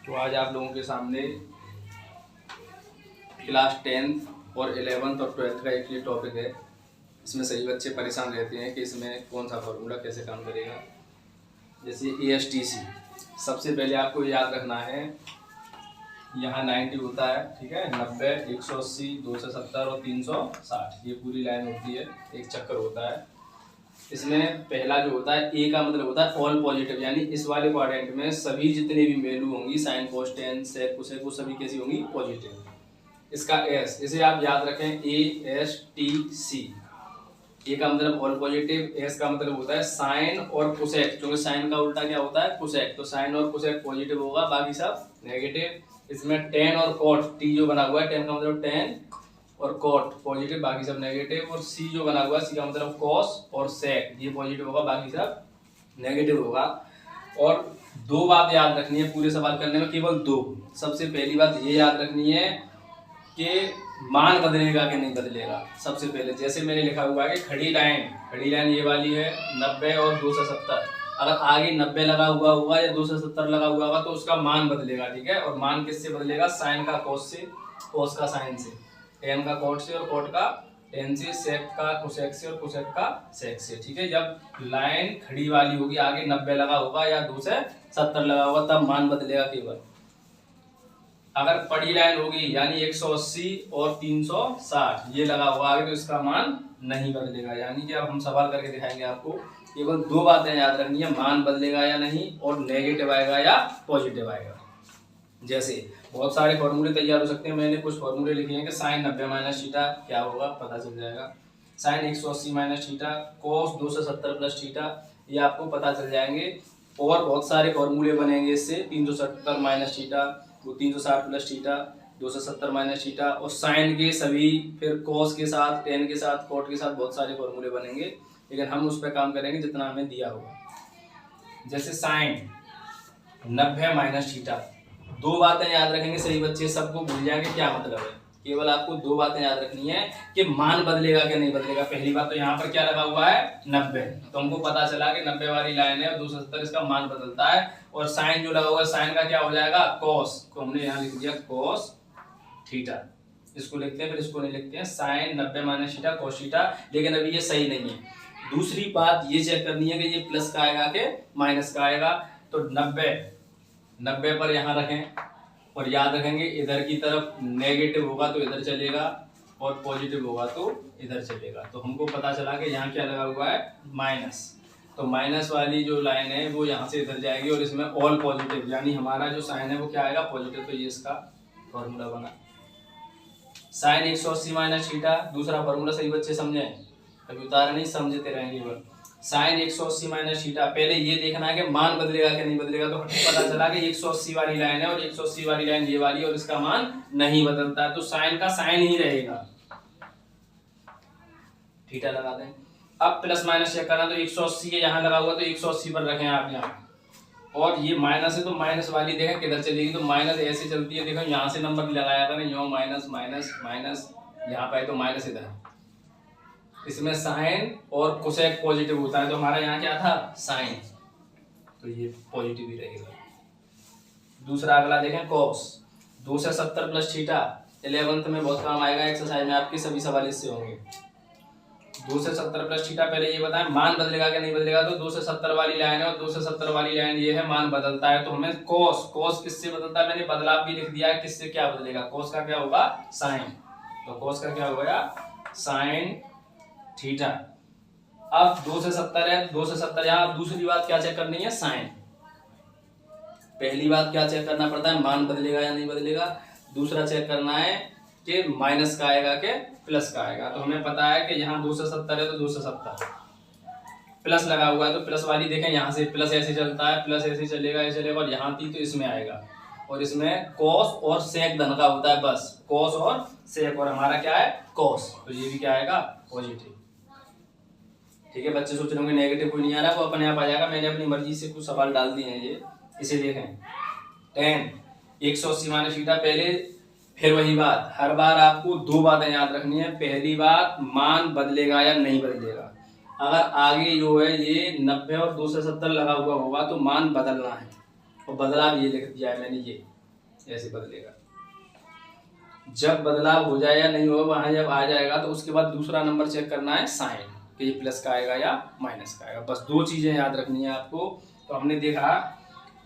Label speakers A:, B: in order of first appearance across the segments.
A: तो आज आप लोगों के सामने क्लास 10th और 11th और 12th का एक ये टॉपिक है। इसमें सभी बच्चे परेशान रहते हैं कि इसमें कौन सा फार्मूला कैसे काम करेगा। जैसे ASTC, सबसे पहले आपको याद रखना है, यहाँ 90 होता है, ठीक है, 90, 180, 270 और 360, ये पूरी लाइन होती है, एक चक्कर होता है। इसमें पहला जो होता है ए का मतलब होता है ऑल पॉजिटिव, यानी इस वाले क्वाड्रेंट में सभी जितने भी वैल्यू होंगी sine cos tan sec cosec वो सभी कैसी होंगी, पॉजिटिव। इसका एस, इसे आप याद रखें, ASTC। ए का मतलब ऑल पॉजिटिव, एस का मतलब होता है साइन और कोसेक, क्योंकि साइन का उल्टा क्या होता है, कोसेक, तो साइन और कोसेक पॉजिटिव होगा, बाकी सब नेगेटिव। इसमें टेन और कॉट, टी जो बना हुआ है, टेन का मतलब टेन और कॉट पॉजिटिव, बाकी सब नेगेटिव। और सी जो बना हुआ है, सी का मतलब कॉस और सेक, ये पॉजिटिव होगा, बाकी सब नेगेटिव होगा। और दो बात याद रखनी है पूरे सवाल करने में, केवल दो। सबसे पहली बात ये याद रखनी है कि मान बदलेगा कि नहीं बदलेगा। सबसे पहले जैसे मैंने लिखा हुआ है कि खड़ी लाइन ये वाली है 90 और 270, अगर आगे 90 लगा हुआ होगा या 270 लगा हुआ होगा तो उसका मान बदलेगा, ठीक है। और मान किससे बदलेगा, साइन का कोस से, कोस का साइन से, टेन का कॉट से और कॉट का टेन से, सेक का कोसेक से और कोसेक का सेक से, ठीक है। जब लाइन खड़ी वाली होगी, आगे 90 लगा होगा या 270 लगा होगा, तब मान बदलेगा केवल। अगर पड़ी लाइन होगी यानी 180 और 360 ये लगा हुआ आगे, तो इसका मान नहीं बदलेगा। यानी कि अब हम सवाल करके दिखाएंगे आपको, केवल दो बातें याद रखनी है, मान बदलेगा या नहीं और नेगेटिव आएगा या पॉजिटिव आएगा। जैसे बहुत सारे फॉर्मूले तैयार हो सकते हैं, मैंने कुछ फॉर्मूले लिखे हैं कि साइन 90 माइनस थीटा क्या होगा, पता चल जाएगा। साइन 180 माइनस थीटा, कोस 270 प्लस थीटा, ये आपको पता चल जाएंगे। और बहुत सारे फॉर्मूले बनेंगे इससे, 370 माइनस थीटा, वो 360 प्लस थीटा, 270 माइनस थीटा, और साइन के सभी, फिर कोस के साथ, टेन के साथ, कॉट के साथ बहुत सारे फॉर्मूले बनेंगे, लेकिन हम उस पर काम करेंगे जितना हमें दिया होगा। जैसे साइन 90 माइनस थीटा, दो बातें याद रखेंगे, सही बच्चे सबको भूल जाएंगे क्या मतलब है। केवल आपको दो बातें याद रखनी है कि मान बदलेगा कि नहीं बदलेगा। पहली बात तो यहाँ पर क्या लगा हुआ है, 90, तो हमको पता चला कि 90 वाली लाइन है और 270 इसका मान बदलता है। और साइन जो लगा हुआ है, साइन का क्या हो जाएगा, कोस, को हमने यहाँ लिख दिया कोस थीटा, इसको लिखते हैं, फिर इसको नहीं लिखते हैं, sine 90 minus theta cos theta. लेकिन अभी ये सही नहीं है। दूसरी बात ये चेक करनी है कि ये प्लस का आएगा कि माइनस का आएगा। तो 90 पर यहाँ रखें और याद रखेंगे इधर की तरफ नेगेटिव होगा तो इधर चलेगा और पॉजिटिव होगा तो इधर चलेगा। तो हमको पता चला कि यहाँ क्या लगा हुआ है, माइनस, तो माइनस वाली जो लाइन है वो यहाँ से इधर जाएगी और इसमें ऑल पॉजिटिव, यानी हमारा जो साइन है वो क्या आएगा, पॉजिटिव। तो ये इसका फॉर्मूला बना साइन 180 माइनस थीटा। दूसरा फॉर्मूला सही बच्चे समझे, कभी उतारा नहीं, समझते रहेंगे बस। साइन 180 माइनस थीटा, पहले ये देखना है कि मान बदलेगा कि नहीं बदलेगा। तो पता चला कि 180 वाली लाइन है और 180 वाली लाइन ये वाली, और इसका मान नहीं बदलता है, तो साइन का साइन ही रहेगा, थीटा लगा दें। अब प्लस माइनस चेक करना, तो 180 यहाँ लगा हुआ तो 180 पर रखें आप यहाँ, और ये माइनस है तो माइनस वाली देखें किधर चलेगी, तो माइनस ऐसे चलती है, देखो यहाँ से नंबर लगाया करें, यो माइनस माइनस माइनस, यहाँ पे तो माइनस इधर। इसमें साइन और कोसेक पॉजिटिव होता है, तो हमारा यहाँ क्या था, साइन, तो ये पॉजिटिव ही रहेगा। दूसरा अगला देखें, कोस 270 प्लस थीटा, 11th में बहुत काम आएगा, एक्सरसाइज में आपके सभी सवाल इससे होंगे। 270 प्लस थीटा, पहले ये बताएं मान बदलेगा कि नहीं बदलेगा। तो 270 वाली लाइन है और 270 वाली लाइन ये है, मान बदलता है, तो हमें कोस किससे बदलता है, मैंने बदलाव भी लिख दिया है, किससे क्या बदलेगा, कोस का क्या होगा, साइन, तो कोस का क्या होगा, साइन थीटा। अब 270 है, 270 यहाँ। दूसरी बात क्या चेक करनी है, साइन। पहली बात क्या चेक करना पड़ता है, मान बदलेगा या नहीं बदलेगा। दूसरा चेक करना है कि माइनस का आएगा कि प्लस का आएगा। तो हमें पता है कि यहाँ 270 है तो 270 प्लस लगा हुआ है, तो प्लस वाली देखें, यहाँ से प्लस ऐसे चलता है, प्लस ऐसे चलेगा, ऐसे चलेगा, और यहाँ थी तो इसमें आएगा, और इसमें कोस और सेक धन का होता है, बस कोस और सेक, और हमारा क्या है, कोस, तो ये भी क्या आएगा, पॉजिटिव। ठीक है, बच्चे सोच रहे होंगे नेगेटिव कोई नहीं आ रहा, वो अपने आप आ जाएगा, मैंने अपनी मर्जी से कुछ सवाल डाल दिए हैं ये। इसे देखें, टेन 180 माइनस थीटा, पहले फिर वही बात, हर बार आपको दो बातें याद रखनी है। पहली बात, मान बदलेगा या नहीं बदलेगा। अगर आगे जो है ये 90 और 270 लगा हुआ होगा तो मान बदलना है, और बदलाव ये लिख दिया है मैंने, ये ऐसे बदलेगा। जब बदलाव हो जाए या नहीं हो, वहां जब आ जाएगा तो उसके बाद दूसरा नंबर चेक करना है साइन, कि ये प्लस का आएगा या माइनस का आएगा। बस 2 चीजें याद रखनी है आपको। तो हमने देखा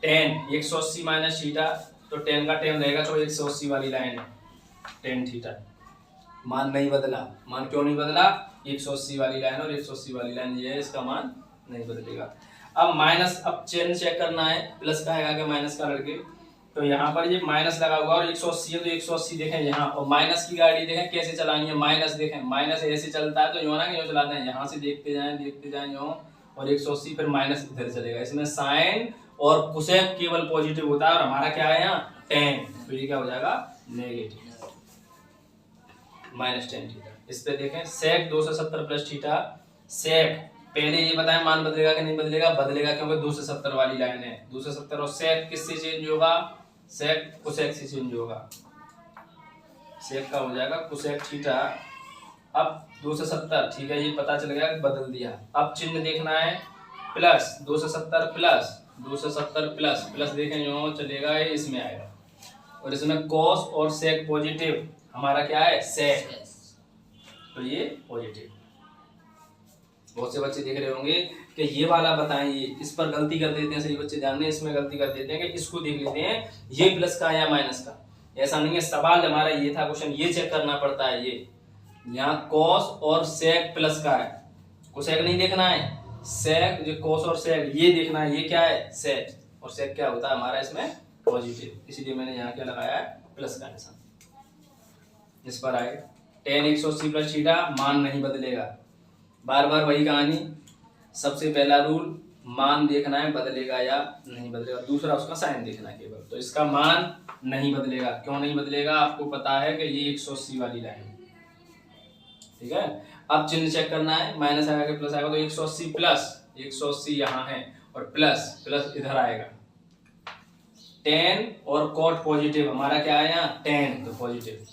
A: tan 180 माइनस थीटा, तो tan का tan रहेगा, तो 180 वाली लाइन है tan थीटा, मान नहीं बदला। मान क्यों नहीं बदला? 180 वाली लाइन और 180 वाली लाइन ये है, इसका मान नहीं बदलेगा। अब माइनस, अब चिन्ह चेक करना है, प्लस का आएगा कि माइनस का लड़के। तो यहाँ पर ये माइनस लगा हुआ और 180 है, तो 180 देखें यहाँ, और माइनस की गाड़ी देखें कैसे चलानी है। माइनस देखें, माइनस ऐसे चलता है तो यूं ना कि यूं चलाते हैं, यहाँ से देखते जाएं यूं, और 180 फिर माइनस इधर चलेगा। इसमें साइन और कोसेक केवल पॉजिटिव होता है, और हमारा क्या है यहाँ tan, तो ये क्या हो जाएगा नेगेटिव माइनस tan थीटा। इस पे देखें सेक 270 प्लस थीटा, सेक पहले ये बताएं मान बदलेगा कि नहीं बदलेगा? बदलेगा, क्योंकि 270 वाली लाइन है। 270 और सेक किससे चेंज होगा? सेक कोसेक से चेंज होगा। सेक का हो जाएगा कोसेक थीटा। अब 270, ठीक है, ये पता चल गया, बदल दिया। अब चिन्ह देखना है, प्लस 270 प्लस 270 प्लस प्लस देखें जो चलेगा, ये इसमें आएगा, और इसमें कॉस और सेक पॉजिटिव, हमारा क्या है सेक, तो ये पॉजिटिव। बहुत से बच्चे देख रहे होंगे कि ये वाला बताएं, ये इस पर गलती कर देते हैं, सही बच्चे ध्यान दें, इसमें गलती कर देते हैं कि इसको देख लेते हैं ये प्लस का या माइनस का। ऐसा नहीं है, सवाल हमारा ये था, क्वेश्चन ये चेक करना पड़ता है। ये यहाँ कॉस और सेक प्लस का है, कोसेक नहीं देखना है, सेक जो कॉस और सेक ये देखना है, ये क्या है सेक, और सेक क्या होता है हमारा इसमें पॉजिटिव, इसलिए मैंने यहाँ क्या लगाया है प्लस का निशान। इस पर आए tan 180 प्लस थीटा, मान नहीं बदलेगा। बार बार वही कहानी, सबसे पहला रूल मान देखना है बदलेगा या नहीं बदलेगा, दूसरा उसका साइन देखना है केवल। तो इसका मान नहीं बदलेगा। क्यों नहीं बदलेगा? आपको पता है कि ये 180 वाली लाइन, ठीक है। अब चिन्ह चेक करना है, माइनस आएगा कि प्लस आएगा, तो 180 प्लस 180 यहाँ है, और प्लस प्लस इधर आएगा। tan और cot पॉजिटिव, हमारा क्या है यहाँ tan, तो पॉजिटिव।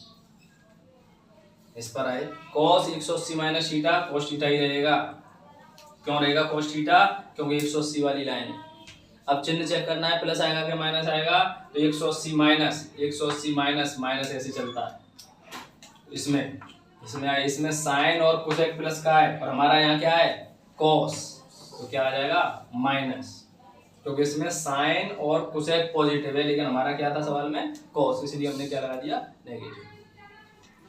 A: इस पर आए cos 180 minus theta, cos theta ही रहेगा। क्यों रहेगा cos थीटा? क्योंकि 180 वाली लाइन है। अब चिन्ह चेक करना है, प्लस आएगा कि माइनस आएगा, तो 180 माइनस माइनस ऐसे चलता है। इसमें साइन और कोसेक प्लस का है, और हमारा यहाँ क्या है cos, तो क्या आ जाएगा माइनस, क्योंकि इसमें साइन और कोसेक पॉजिटिव है, लेकिन हमारा क्या था सवाल में cos, इसलिए हमने क्या लगा दिया नेगेटिव।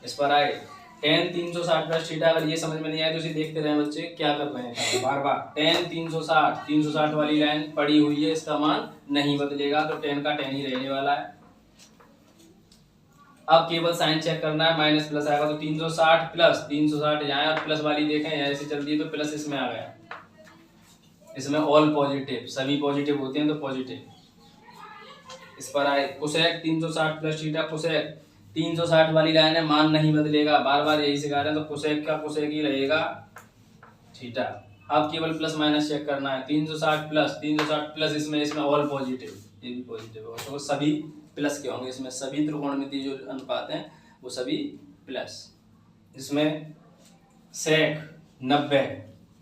A: इस पर आए tan 360 प्लस थीटा। अगर ये समझ में नहीं आए तो इसे देखते रहे बच्चे क्या कर रहे हैं बार बार। tan 360 वाली लाइन पड़ी हुई है, इसका मान नहीं बदलेगा, तो tan का tan ही रहने वाला है। अब केवल साइन चेक करना है, माइनस प्लस आएगा, तो 360 प्लस 360 यहाँ, और प्लस वाली देखें ऐसे चल दी तो प्लस इसमें आ गया। इसमें ऑल पॉजिटिव, सभी पॉजिटिव होते हैं तो पॉजिटिव। इस पर आए कोसेक 360 प्लस थीटा, कोसेक 360 वाली लाइन है, मान नहीं बदलेगा, बार बार यही सिखा रहे हैं, तो कोसेक का कोसेक ही रहेगा थीटा। अब केवल प्लस माइनस चेक करना है, 360 प्लस इसमें ऑल पॉजिटिव, ये भी पॉजिटिव है, तो सभी प्लस के होंगे। इसमें सभी त्रिकोणमितीय जो अनुपात हैं वो सभी प्लस। इसमें सेक 90,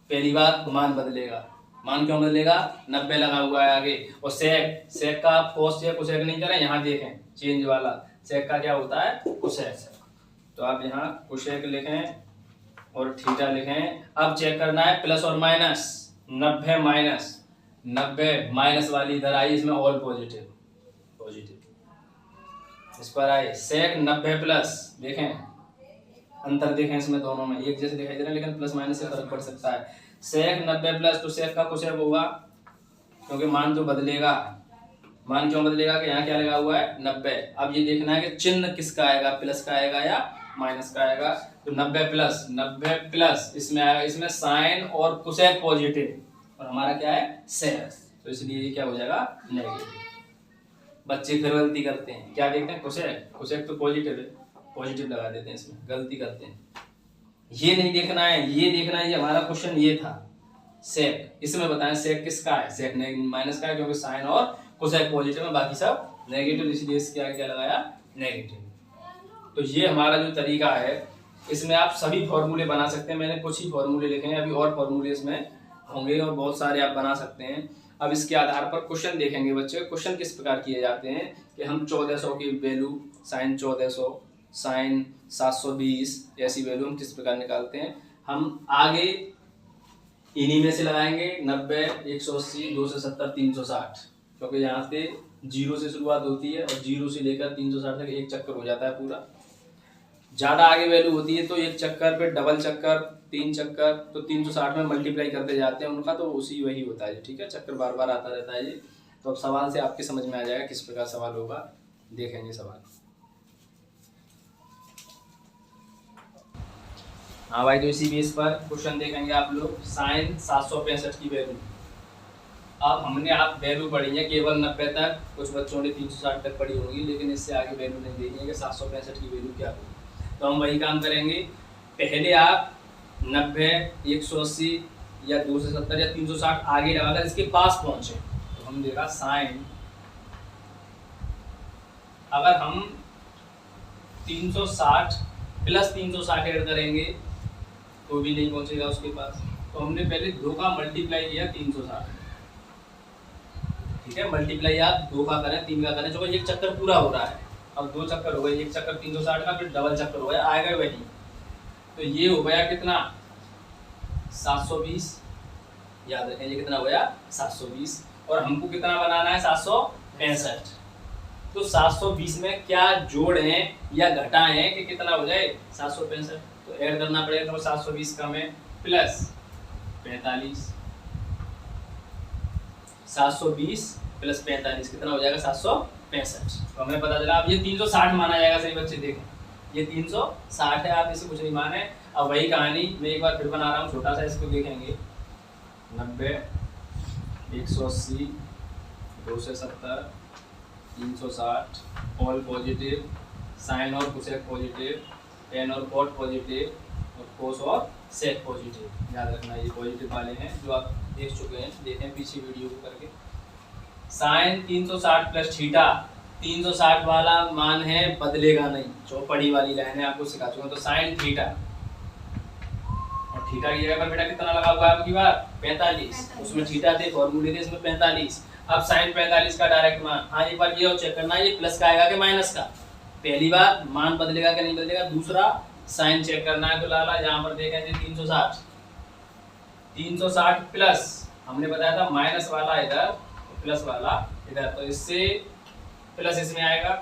A: पहली बात मान बदलेगा। मान क्यों बदलेगा? 90 लगा हुआ है आगे, और सेक का आप कोस या कोसेक नहीं करें, यहाँ देखें चेंज वाला, सेक का क्या होता है कोसेक, तो आप यहाँ कोसेक लिखें और थीटा लिखें। अब चेक करना है प्लस और माइनस, 90 माइनस वाली इधर आई, इसमें ऑल पॉजिटिव। इस पर आए सेक 90 प्लस, देखें अंतर देखें इसमें दोनों में एक जैसे दिखाई दे रहा है, लेकिन प्लस माइनस से फर्क पड़ सकता है। सेक 90 प्लस, तो सेक का कोसेक होगा, क्योंकि मान तो बदलेगा। मान क्यों बदलेगा कि यहाँ क्या लगा हुआ है 90। अब ये देखना है कि चिन्ह किसका आएगा, प्लस का आएगा या माइनस का आएगा। तो 90 प्लस इसमें आएगा, इसमें साइन और कोसेक पॉजिटिव, और हमारा क्या है सेक, तो इसलिए ये क्या हो जाएगा नेगेटिव। बच्चे फिर गलती करते हैं, क्या देखते हैं कोसेक तो पॉजिटिव है, पॉजिटिव लगा देते हैं, इसमें गलती करते हैं। ये नहीं देखना है, ये देखना है, ये हमारा क्वेश्चन ये था सेक, इसमें बताएं सेक किसका है, सेक माइनस का है, क्योंकि साइन और कोसेक पॉजिटिव है, बाकी सब नेगेटिव, इसलिए इसके आगे क्या लगाया नेगेटिव। तो ये हमारा जो तरीका है, इसमें आप सभी फॉर्मूले बना सकते हैं। मैंने कुछ ही फॉर्मूले लिखे हैं, अभी और फॉर्मूले इसमें होंगे और बहुत सारे आप बना सकते हैं। अब इसके आधार पर क्वेश्चन देखेंगे बच्चे। क्वेश्चन किस प्रकार किए जाते हैं कि हम 1400 की वैल्यू साइन 1400 साइन 720 ऐसी वैल्यू हम किस प्रकार निकालते हैं। हम आगे इन्हीं में से लगाएंगे 90, 180, 270, 360, क्योंकि यहाँ से 0 से शुरुआत होती है और 0 से लेकर 360 तक एक चक्कर हो जाता है पूरा। ज़्यादा आगे वैल्यू होती है तो एक चक्कर पे डबल चक्कर, 3 चक्कर, तो 360 में मल्टीप्लाई करते जाते हैं उनका, तो उसी वही होता है। ठीक है, चक्कर बार बार आता रहता है ये। तो अब सवाल से आपके समझ में आ जाएगा किस प्रकार सवाल होगा। देखेंगे सवाल। हाँ भाई, तो इसी बेस पर क्वेश्चन देखेंगे आप लोग। साइन 765 की वैल्यू, अब हमने आप वैल्यू पढ़ी है केवल 90 तक, कुछ बच्चों ने 360 तक पढ़ी होगी, लेकिन इससे आगे वैल्यू नहीं देखी है कि 765 की वैल्यू क्या होगी। तो हम वही काम करेंगे। पहले आप 90, 180 या 270 या 360 आगे लगाकर इसके पास पहुंचे, तो हम देखा साइन, अगर हम 360 प्लस 360 ऐड करेंगे तो भी नहीं पहुंचेगा उसके पास। तो हमने पहले 2 का मल्टीप्लाई किया 360। ठीक है, मल्टीप्लाई आप 2 का करें 3 का करें, जो एक चक्कर पूरा हो रहा है। अब 2 चक्कर हो गए, एक चक्कर 360 का, फिर डबल चक्कर हो गया, आएगा वही। तो ये हो गया कितना 720, याद रखें ये कितना हो गया 720, और हमको कितना बनाना है 765। तो 720 में क्या जोड़ें या घटाएं कि कितना हो जाए 765। तो ऐड करना पड़ेगा, तो 720 का में प्लस 45, 720 प्लस 45 कितना हो जाएगा 765। तो हमें पता चला। अब ये 360 माना जाएगा। सही बच्चे देखें, ये 360 है, आप इसे कुछ नहीं माने। अब वही कहानी मैं एक बार फिर बना रहा हूँ, छोटा सा इसको देखेंगे। 90, 180, 270, 360, ऑल पॉजिटिव, साइन और कोसेक पॉजिटिव, टेन और कॉट पॉजिटिव, और कोस और सेक पॉजिटिव। याद रखना ये पॉजिटिव वाले हैं जो आप देख चुके हैं, देखें पीछे वीडियो को करके। साइन 360 प्लस थीटा, 360 वाला मान है बदलेगा नहीं, चौपड़ी वाली लाइन है, आपको सिखा चुका हूं। तो साइन थीटा, और थीटा की जगह पर बेटा कितना लगा हुआ है आपकी बार 45, उसमें थीटा थे फॉर्मूले थे, इसमें 45। अब साइन 45 का डायरेक्ट मान, हाँ एक बार ये और चेक करना ये प्लस का आएगा कि माइनस का। पहली बार मान बदलेगा कि नहीं बदलेगा। दूसरा साइन चेक करना है, तो लाला यहाँ पर देखें 360 प्लस, हमने बताया था माइनस वाला इधर प्लस वाला इधर, तो इससे प्लस इसमें आएगा।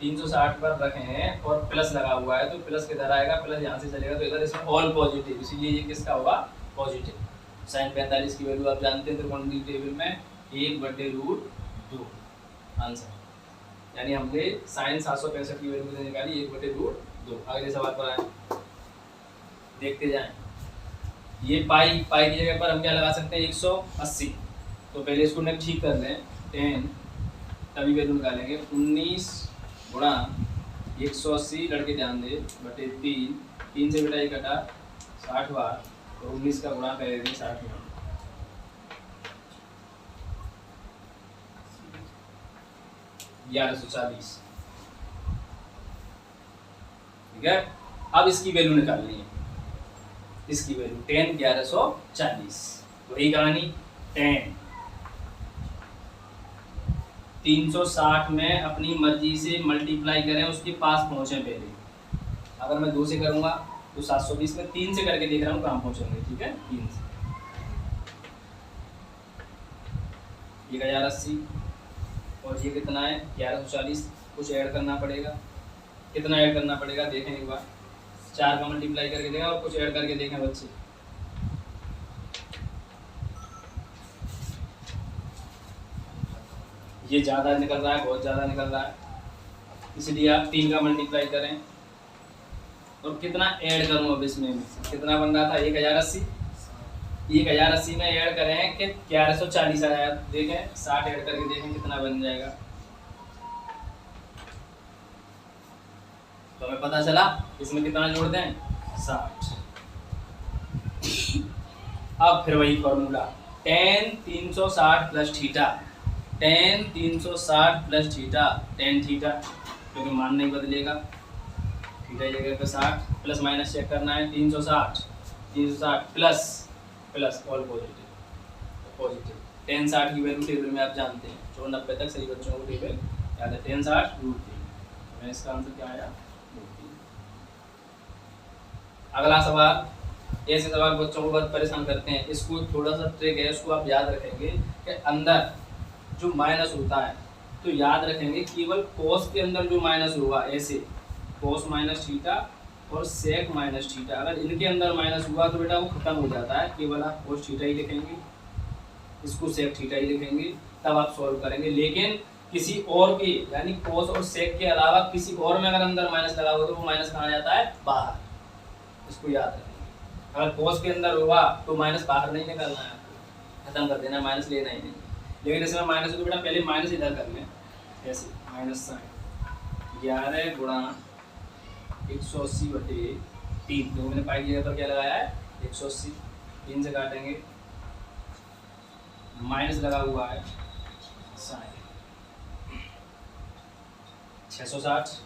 A: 360 पर रखे हैं और प्लस लगा हुआ है, तो प्लस किधर आएगा, प्लस यहाँ से चलेगा, तो इधर इसमें ऑल पॉजिटिव, इसीलिए ये किसका होगा पॉजिटिव। साइन 45 की वैल्यू आप जानते हैं त्रिकोणमिति टेबल में 1/√2 आंसर, यानी हमने साइन 765 की वैल्यू निकाली 1/√2। अगले सवाल पर आए, देखते जाएं। ये पाई की जगह पर हम क्या लगा सकते हैं 180, तो पहले इसको ने ठीक कर लें 10, तभी वैल्यू निकालेंगे। 19 गुणा 180, लड़के ध्यान दे, बटे 3 से बेटा ये कटा 60 बार, तो 19 का गुणा करेंगे 60 में, 1140। ठीक है, अब इसकी वैल्यू निकालनी है, इसकी वैल्यू 10 1140। वही कहानी 10 360 में अपनी मर्जी से मल्टीप्लाई करें, उसके पास पहुंचे पहले। अगर मैं 2 से करूंगा तो 720 में 3 से करके देख रहा हूँ कहाँ पहुंचेंगे। ठीक है, 3 से 1080, और ये कितना है 1140। कुछ ऐड करना पड़ेगा, कितना ऐड करना पड़ेगा देखें एक बार। 4 का मल्टीप्लाई करके देखें और कुछ ऐड करके देखें बच्चे। ये ज़्यादा निकल रहा है, बहुत ज़्यादा निकल रहा है, इसलिए आप 3 का मल्टीप्लाई करें। और कितना ऐड करूँ अब इसमें, कितना बन रहा था 1080, 1080 में ऐड करें कि 1140 आया। देखें 60 ऐड करके देखें कितना बन जाएगा, तो हमें पता चला इसमें कितना जोड़ दें 60। अब फिर वही formula, tan 360 plus theta, tan 360 plus theta, tan theta, क्योंकि मान नहीं बदलेगा, थीटा की जगह पे 60, प्लस माइनस चेक करना है। 360 प्लस ऑल पॉजिटिव, tan 60 की वैल्यू टेबल में आप जानते हैं, जो 90 तक सही बच्चों को टेबल याद है। tan 60 √3, इसका आंसर क्या आया √3। अगला सवाल, ऐसे सवाल बच्चों को बहुत परेशान करते हैं, इसको थोड़ा सा ट्रिक है, इसको आप याद रखेंगे कि अंदर जो माइनस होता है तो याद रखेंगे केवल cos के अंदर जो माइनस होगा, ऐसे cos माइनस थीटा और sec माइनस थीटा, अगर इनके अंदर माइनस हुआ तो बेटा वो खत्म हो जाता है, केवल आप cos थीटा ही लिखेंगे, इसको sec थीटा ही लिखेंगे, तब आप सॉल्व करेंगे। लेकिन किसी और के यानी cos और sec के अलावा किसी और में अगर अंदर माइनस लगा हुआ तो वो माइनस कहाँ जाता है, बाहर, इसको याद रखेंगे। अगर cos के अंदर हुआ तो माइनस बाहर नहीं निकालना है आपको, खत्म कर देना, माइनस लेना ही नहीं। लेकिन इसमें माइनस तो बेटा पहले माइनस इधर कर लें, ऐसे माइनस साइन 11 गुणा 180/3, तो मैंने पाई की जगह पर क्या लगाया है 180, 3 से काटेंगे, माइनस लगा हुआ है साइन 660,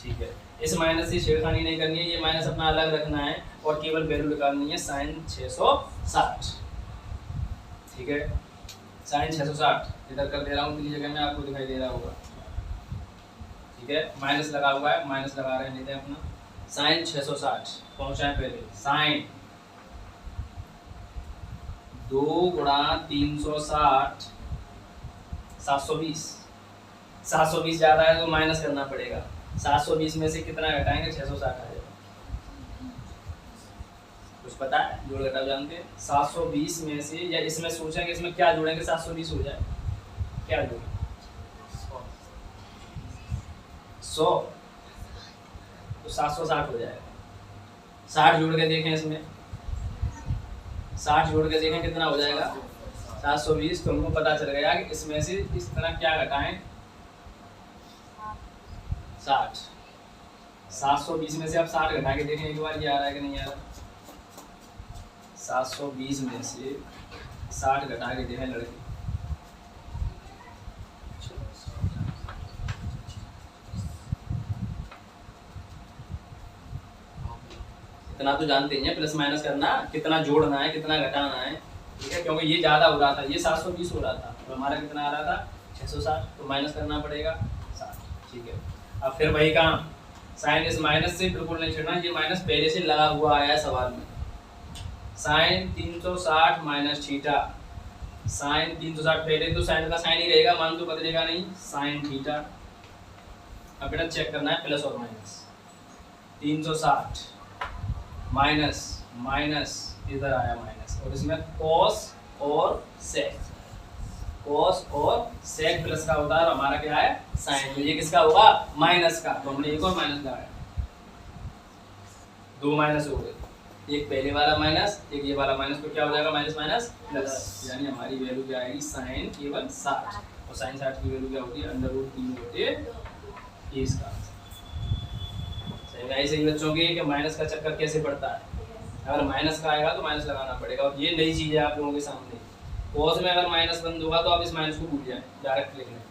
A: ठीक है। इस माइनस से छेड़खानी नहीं करनी है, ये माइनस अपना अलग रखना है और केवल वैल्यू निकालनी है साइन 660, ठीक है। साइन 660 इधर कर दे रहा हूँ, किसी जगह में आपको दिखाई दे रहा होगा, ठीक है। माइनस लगा हुआ है, माइनस लगा रहे हैं, लेते हैं अपना साइन 660 पहुंचाएं पहले, साइन 2 गुणा 360 720, 720 ज़्यादा है तो माइनस करना पड़ेगा, 720 में से कितना घटाएंगे 660 आ जाएगा, कुछ पता है, जोड़ घटाव जानते हैं। 720 में से, या इसमें सोचेंगे इसमें क्या जोड़ेंगे 720 हो जाए, क्या जोड़ेंगे 100, तो 760 हो जाएगा। 60 जोड़ के देखें, इसमें 60 जोड़ के देखें कितना हो जाएगा 720, तो हमको पता चल गया कि इसमें से इस तरह क्या घटाएं 60, 720 में से आप 60 घटा के देखें एक बार, ये आ रहा है कि नहीं आ रहा। 720 में से 60 घटा के देखें लड़के, इतना तो जानते हैं प्लस माइनस करना, कितना जोड़ना है कितना घटाना है, ठीक है। क्योंकि ये ज़्यादा हो रहा था, ये 720 हो रहा था, तो हमारा कितना आ रहा था 660, तो माइनस करना पड़ेगा 60, ठीक है। अब फिर वही काम, साइन इस माइनस से बिल्कुल नहीं छेड़ना, ये माइनस पहले से लगा हुआ आया है सवाल में। साइन 360 माइनस थीटा, साइन 360 पहले तो साइन का साइन ही रहेगा, मान तो बदलेगा नहीं, साइन थीटा। अब बेटा चेक करना है प्लस और माइनस, 360 माइनस माइनस इधर आया माइनस, और इसमें cos और sec, cos और sec प्लस का होता है, हमारा क्या है साइन, तो ये किसका होगा माइनस का, तो हमने एक और माइनस लगाया, 2 माइनस हो गए, एक पहले वाला माइनस एक ये वाला माइनस, तो क्या हो जाएगा माइनस माइनस प्लस, यानी हमारी वैल्यू क्या आएगी साइन केवल 60, और साइन 60 की वैल्यू क्या होती है √3/, ये इसका ऐसे ही बच्चों के कि माइनस का चक्कर कैसे पड़ता है, अगर माइनस का आएगा तो माइनस लगाना पड़ेगा, और ये नई चीज़ है आप लोगों के सामने। cos में अगर माइनस बंद होगा तो आप इस माइनस को भूल जाएं, डायरेक्ट लिख लें,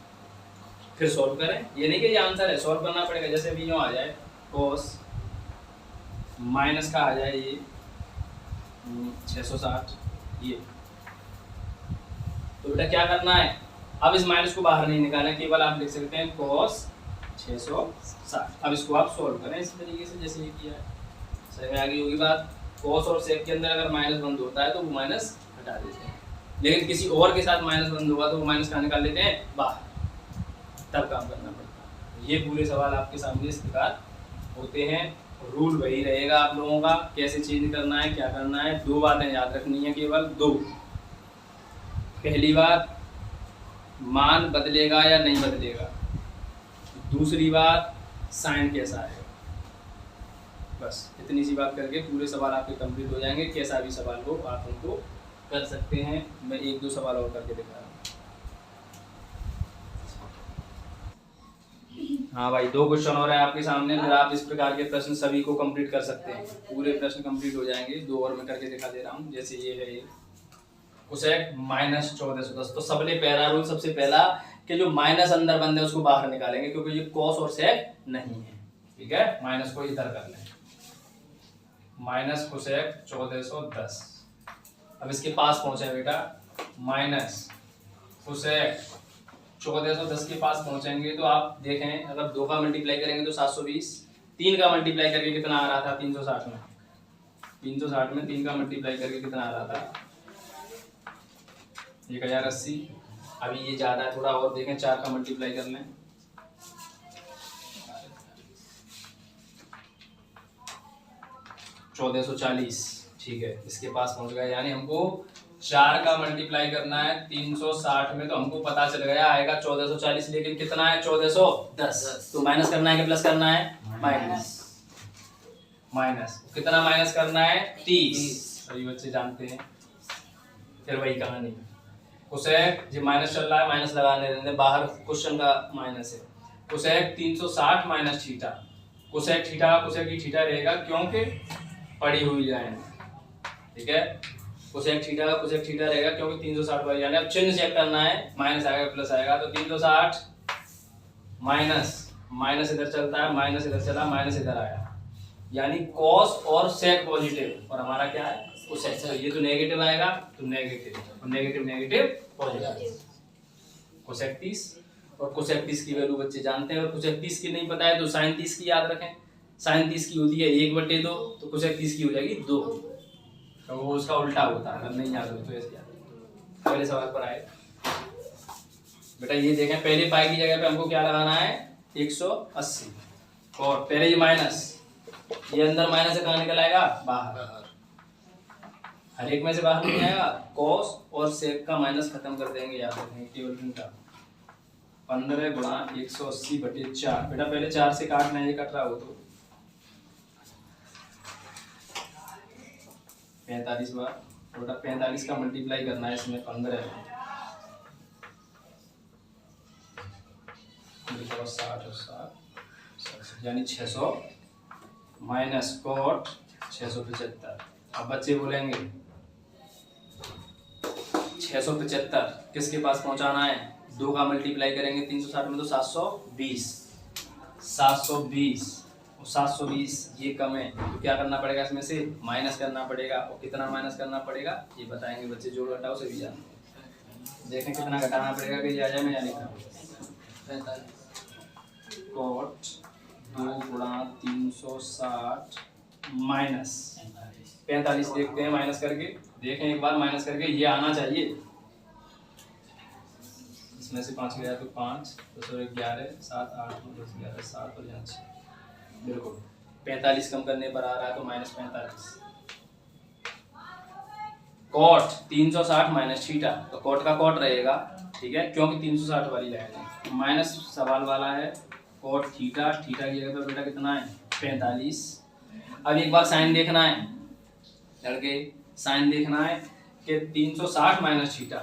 A: फिर सॉल्व करें, ये नहीं कि ये आंसर है, सॉल्व करना पड़ेगा। जैसे भी यूँ आ जाए cos माइनस का आ जाए ये 660, ये तो बेटा क्या करना है, अब इस माइनस को बाहर नहीं निकालना, केवल आप लिख सकते हैं cos 660। अब इसको आप सॉल्व करें इस तरीके से जैसे ये किया है, समझ में आ गई होगी बात। cos और sec के अंदर अगर माइनस बंद होता है तो वो माइनस हटा देते हैं, लेकिन किसी और के साथ माइनस बंद होगा तो वो माइनस कहाँ निकाल लेते हैं बाहर, तब काम करना पड़ता है। ये पूरे सवाल आपके सामने इस प्रकार होते हैं, रूल वही रहेगा आप लोगों का, कैसे चेंज करना है क्या करना है। 2 बातें याद रखनी है, केवल 2। पहली बात, मान बदलेगा या नहीं बदलेगा, दूसरी बात साइन कैसा है, बस इतनी सी बात करके पूरे सवाल आपके कंप्लीट हो जाएंगे। कैसा भी सवाल हो आप उनको कर सकते हैं, मैं 1-2 सवाल और करके दिखा रहा हूँ। हाँ भाई, 2 क्वेश्चन और है आपके सामने, फिर आप इस प्रकार के प्रश्न सभी को कंप्लीट कर सकते हैं, पूरे प्रश्न कंप्लीट हो जाएंगे। 2 और मैं करके दिखा दे रहा हूँ। जैसे ये है कोसेक -1410, तो सबने पहला रूल सबसे पहला कि जो माइनस अंदर बंद है उसको बाहर निकालेंगे, क्योंकि ये कॉस और सेक नहीं है, ठीक है। माइनस को इधर कर लें, -कोसेक 1410। अब इसके पास पहुंचे बेटा, माइनस कोसेक 1410 के पास पहुंचेंगे तो आप देखें अगर 2 का मल्टीप्लाई करेंगे तो 720, 3 का मल्टीप्लाई करके कितना आ रहा था 360 में, 360 में 3 का मल्टीप्लाई करके कितना आ रहा था 1080। अभी ये ज़्यादा है थोड़ा और देखें, 4 का मल्टीप्लाई कर लें 1440, ठीक है इसके पास पहुंच गया। यानी हमको 4 का मल्टीप्लाई करना है 360 में, तो हमको पता चल गया आएगा 1440, लेकिन कितना है 1410। तो माइनस करना है कि प्लस करना है, माइनस। माइनस कितना माइनस करना है 30, सभी बच्चे जानते हैं। फिर वही कहानी कोसेक जी माइनस चल रहा है, माइनस लगाने देंगे, बाहर क्वेश्चन का माइनस है। Cosec 360 minus theta, cosec theta cosec की थीटा रहेगा क्योंकि पड़ी हुई लाइन, ठीक है। कोसेक थीटा का कोसेक थीटा रहेगा क्योंकि 360 वाली यानी अब चिन्ह चेक करना है, माइनस आएगा प्लस आएगा, तो 360 माइनस माइनस इधर चलता है, माइनस इधर चला, माइनस इधर आया, यानी कॉस और सेक पॉजिटिव, और हमारा क्या है कोसेक। तो ये तो नेगेटिव आएगा तो नेगेटिव, और नेगेटिव नेगेटिव पॉजिटिव। कोसेक 30 और कोसेक 30 की वैल्यू बच्चे जानते हैं, और कोसेक 30 की नहीं पता है तो साइन 30 की याद रखें। साइन 30 की होती है 1/2, तो कोसेक 30 की हो जाएगी 2, तो वो उसका उल्टा होता है, अगर नहीं याद हो तो ऐसे याद। अगले सवाल पर आए बेटा, ये देखें पहले पाई की जगह पे हमको क्या लगाना है 180, और पहले ये माइनस, ये अंदर माइनस से कहाँ निकल आएगा बाहर, हर एक में से बाहर नहीं आएगा। कॉस और सेक का माइनस खत्म कर देंगे, याद रखेंगे टेबल का 15 गुणा 180/4। बेटा पहले 4 से काटना है, ये कट रहा हो तो 45 बार, बेटा 45 का मल्टीप्लाई करना है इसमें 15 60 और 60 यानी 600 माइनस कोट 675। अब बच्चे बोलेंगे 675 किसके पास पहुंचाना है, 2 का मल्टीप्लाई करेंगे 360 में तो 720, 720 और 720 ये कम है तो क्या करना पड़ेगा, इसमें से माइनस करना पड़ेगा, और कितना माइनस करना पड़ेगा ये बताएंगे बच्चे, जोड़ घटाओ से भी जानते हैं। देखें कितना घटाना पड़ेगा कि आ जाए में यानी कोट 2 गुणा 360 माइनस 45, देखते हैं माइनस करके, देखें एक बार माइनस करके, ये आना चाहिए, इसमें से 5 गया तो 5 10 और 11 7 8 9 10 11 7 और यहाँ 6, बिल्कुल 45 कम करने पर आ रहा है तो -45। कॉट 360 माइनस थीटा, तो कॉट का कॉट रहेगा, ठीक है क्योंकि 360 वाली लाइन है, माइनस सवाल वाला है कॉट थीटा, थीटा की जगह पर बेटा कितना है 45। अब एक बार साइन देखना है लड़के, साइन देखना है कि 360 माइनस थीटा,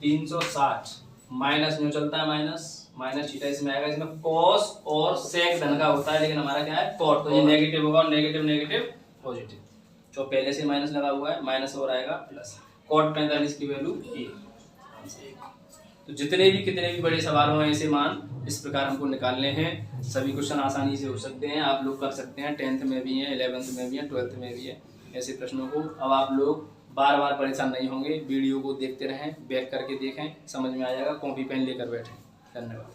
A: 360 माइनस न्यू चलता है, माइनस माइनस थीटा इसमें आएगा, इसमें कॉस और सेक धन का होता है, लेकिन हमारा क्या है कॉट, तो ये नेगेटिव होगा, और नेगेटिव नेगेटिव पॉजिटिव, जो पहले से माइनस लगा हुआ है माइनस और आएगा प्लस। कॉट 45 की वैल्यू 1। तो जितने भी कितने भी बड़े सवाल हो ऐसे मान इस प्रकार हमको निकालने हैं, सभी क्वेश्चन आसानी से हो सकते हैं, आप लोग कर सकते हैं, 10th में भी है, 11th में भी है, 12th में भी है ऐसे प्रश्नों को। अब आप लोग बार बार परेशान नहीं होंगे, वीडियो को देखते रहें, बैक करके देखें, समझ में आ जाएगा, कॉपी पेन लेकर बैठें। धन्यवाद।